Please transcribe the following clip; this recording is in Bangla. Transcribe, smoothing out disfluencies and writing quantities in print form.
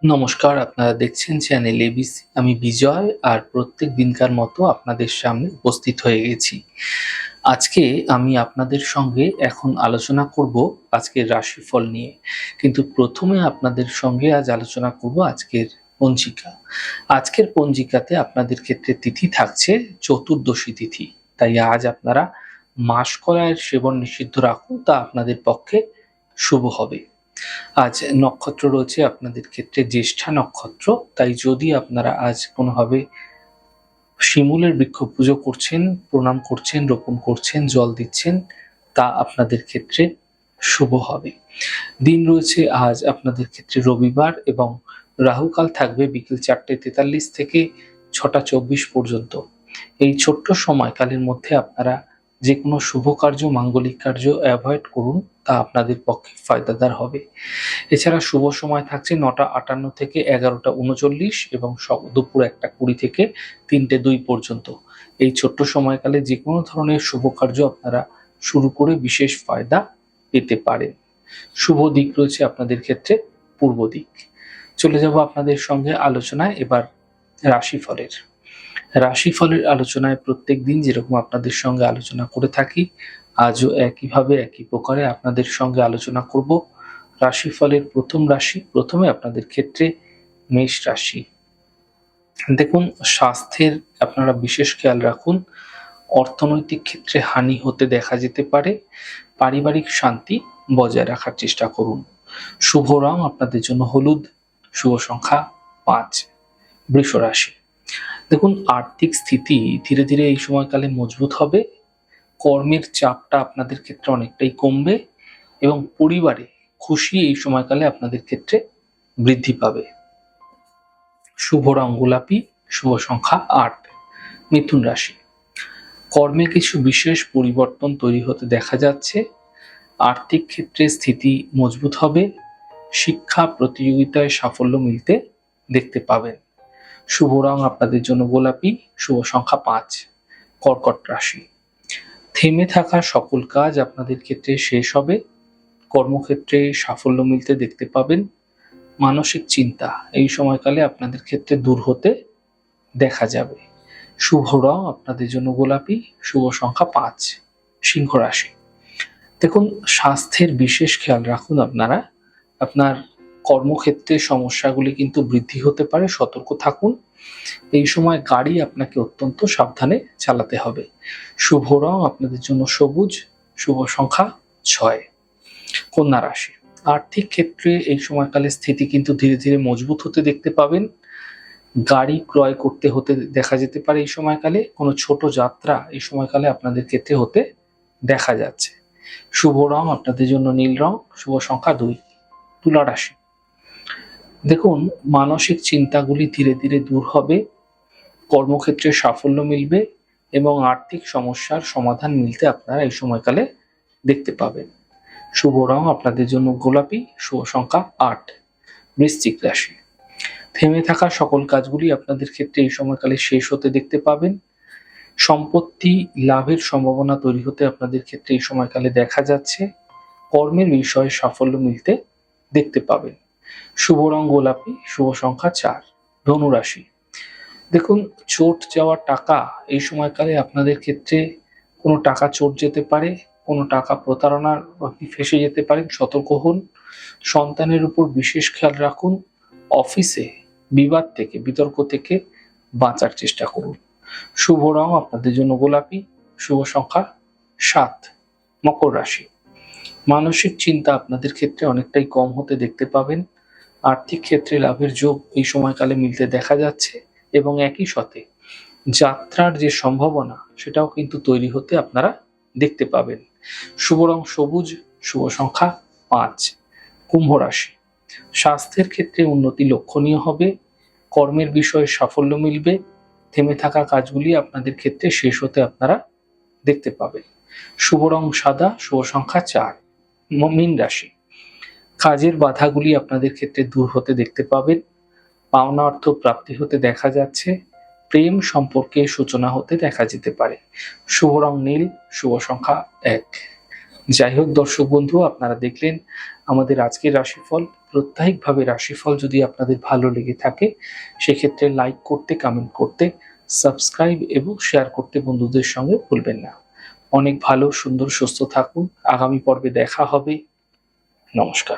নমস্কার, আপনারা দেখছেন চ্যানেল এবিসি। আমি বিজয় আর প্রত্যেক দিনকার মতো আপনাদের সামনে উপস্থিত হয়ে গেছি। আজকে আমি আপনাদের সঙ্গে এখন আলোচনা করব আজকের রাশিফল নিয়ে। কিন্তু প্রথমে আপনাদের সঙ্গে আজ আলোচনা করব আজকের পঞ্জিকা। আজকের পঞ্জিকাতে আপনাদের ক্ষেত্রে তিথি থাকছে চতুর্দশী তিথি। তাই আজ আপনারা মাসকলাইয়ের সেবন নিষিদ্ধ রাখুন, তা আপনাদের পক্ষে শুভ হবে। আজ নক্ষত্র রয়েছে আপনাদের ক্ষেত্রে জ্যেষ্ঠা নক্ষত্র। তাই যদি আপনারা আজ কোনোভাবে শিমুলের বৃক্ষ পুজো করছেন, প্রণাম করছেন, রোপণ করছেন, জল দিচ্ছেন, তা আপনাদের ক্ষেত্রে শুভ হবে। দিন রয়েছে আজ আপনাদের ক্ষেত্রে রবিবার এবং রাহুকাল থাকবে বিকেল 4:43 থেকে 6:24 পর্যন্ত। এই ছোট্ট সময়কালের মধ্যে আপনারা যে কোনো শুভ কার্য, মাঙ্গলিক কার্য অ্যাভয়েড করুন, তা আপনাদের পক্ষে ফায়দাদার হবে। এছাড়া শুভ সময় থাকছে 9:58 থেকে 11:39 এবং দুপুর 1:20 থেকে 3:02 পর্যন্ত। এই ছোট্ট সময়কালে যে কোনো ধরনের শুভ কার্য আপনারা শুরু করে বিশেষ ফায়দা পেতে পারেন। শুভ দিক রয়েছে আপনাদের ক্ষেত্রে পূর্ব দিক। চলে যাব আপনাদের সঙ্গে আলোচনায় এবার রাশিফলের। রাশিফলের আলোচনায় প্রত্যেক দিন যেরকম আপনাদের সঙ্গে আলোচনা করে থাকি, আজও একইভাবে একই প্রকারে আপনাদের সঙ্গে আলোচনা করব। রাশিফলের প্রথম রাশি, প্রথমে আপনাদের ক্ষেত্রে মেষ রাশি। দেখুন, স্বাস্থ্যের আপনারা বিশেষ খেয়াল রাখুন। অর্থনৈতিক ক্ষেত্রে হানি হতে দেখা যেতে পারে। পারিবারিক শান্তি বজায় রাখার চেষ্টা করুন। শুভ রং আপনাদের জন্য হলুদ, শুভ সংখ্যা 5। বৃষ রাশি। দেখুন, আর্থিক স্থিতি ধীরে ধীরে এই সময়কালে মজবুত হবে। কর্মের চাপটা আপনাদের ক্ষেত্রে অনেকটাই কমবে এবং পরিবারে খুশি এই সময়কালে আপনাদের ক্ষেত্রে বৃদ্ধি পাবে। শুভ রং গোলাপি, শুভ সংখ্যা 8। মিথুন রাশি। কর্মে কিছু বিশেষ পরিবর্তন তৈরি হতে দেখা যাচ্ছে। আর্থিক ক্ষেত্রে স্থিতি মজবুত হবে। শিক্ষা প্রতিযোগিতায় সাফল্য মিলতে দেখতে পাবেন। শুভ রং আপনাদের জন্য গোলাপি, শুভ সংখ্যা 5। কর্কট রাশি। থেমে থাকা সকল কাজ আপনাদের ক্ষেত্রে শেষ হবে। কর্মক্ষেত্রে সাফল্য মিলতে দেখতে পাবেন। মানসিক চিন্তা এই সময়কালে আপনাদের ক্ষেত্রে দূর হতে দেখা যাবে। শুভ রং আপনাদের জন্য গোলাপি, শুভ সংখ্যা 5। সিংহ রাশি। দেখুন, স্বাস্থ্যের বিশেষ খেয়াল রাখুন আপনারা। আপনার কর্মক্ষেত্রে সমস্যাগুলি কিন্তু বৃদ্ধি হতে পারে, সতর্ক থাকুন। এই সময় গাড়ি আপনাকে অত্যন্ত সাবধানে চালাতে হবে। শুভ রং আপনাদের জন্য সবুজ, শুভ সংখ্যা 6। কন্যা রাশি। আর্থিক ক্ষেত্রে এই সময়কালে স্থিতি কিন্তু ধীরে ধীরে মজবুত হতে দেখতে পাবেন। গাড়ি ক্রয় করতে হতে দেখা যেতে পারে এই সময়কালে। কোনো ছোট যাত্রা এই সময়কালে আপনাদের ক্ষেত্রে হতে দেখা যাচ্ছে। শুভ রং আপনাদের জন্য নীল রং, শুভ সংখ্যা 2। তুলা রাশি। দেখুন, মানসিক চিন্তাগুলি ধীরে ধীরে দূর হবে। কর্মক্ষেত্রে সাফল্য মিলবে এবং আর্থিক সমস্যার সমাধান মিলতে আপনারা এই সময়কালে দেখতে পাবেন। শুভ রং আপনাদের জন্য গোলাপি, শুভ সংখ্যা 8। বৃশ্চিক রাশি। থেমে থাকা সকল কাজগুলি আপনাদের ক্ষেত্রে এই সময়কালে শেষ হতে দেখতে পাবেন। সম্পত্তি লাভের সম্ভাবনা তৈরি হতে আপনাদের ক্ষেত্রে এই সময়কালে দেখা যাচ্ছে। কর্মের বিষয়ে সাফল্য মিলতে দেখতে পাবেন। শুভ রং গোলাপি, শুভ সংখ্যা 4। ধনু রাশি। দেখুন, চোট যাওয়া টাকা এই সময়কালে আপনাদের ক্ষেত্রে কোনো টাকা চোট যেতে পারে, কোনো টাকা প্রতারণার আপনি ফেঁসে যেতে পারেন, সতর্ক হন। সন্তানের উপর বিশেষ খেয়াল রাখুন। অফিসে বিবাদ থেকে, বিতর্ক থেকে বাঁচার চেষ্টা করুন। শুভ রং আপনাদের জন্য গোলাপি, শুভ সংখ্যা 7। মকর রাশি। মানসিক চিন্তা আপনাদের ক্ষেত্রে অনেকটাই কম হতে দেখতে পাবেন। আর্থিক ক্ষেত্রে লাভের যোগ এই সময়কালে মিলতে দেখা যাচ্ছে এবং একই সাথে যাত্রার যে সম্ভাবনা সেটাও কিন্তু তৈরি হতে আপনারা দেখতে পাবেন। শুভ রং সবুজ, শুভ সংখ্যা 5। কুম্ভ রাশি। স্বাস্থ্যের ক্ষেত্রে উন্নতি লক্ষণীয় হবে। কর্মের বিষয়ে সাফল্য মিলবে। থেমে থাকা কাজগুলি আপনাদের ক্ষেত্রে শেষ হতে আপনারা দেখতে পাবেন। শুভ রং সাদা, শুভ সংখ্যা 4। মীন রাশি। কাজের বাধাগুলি আপনাদের ক্ষেত্রে দূর হতে দেখতে পাবেন। পাওনা অর্থ প্রাপ্তি হতে দেখা যাচ্ছে। প্রেম সম্পর্কে সূচনা হতে দেখা যেতে পারে। শুভ রং নীল, শুভ সংখ্যা 1। যাই হোক দর্শক বন্ধু, আপনারা দেখলেন আমাদের আজকের রাশিফল। সাপ্তাহিকভাবে রাশিফল যদি আপনাদের ভালো লেগে থাকে, সেক্ষেত্রে লাইক করতে, কমেন্ট করতে, সাবস্ক্রাইব এবং শেয়ার করতে বন্ধুদের সঙ্গে ভুলবেন না। অনেক ভালো, সুন্দর, সুস্থ থাকুন। আগামী পর্বে দেখা হবে। নমস্কার।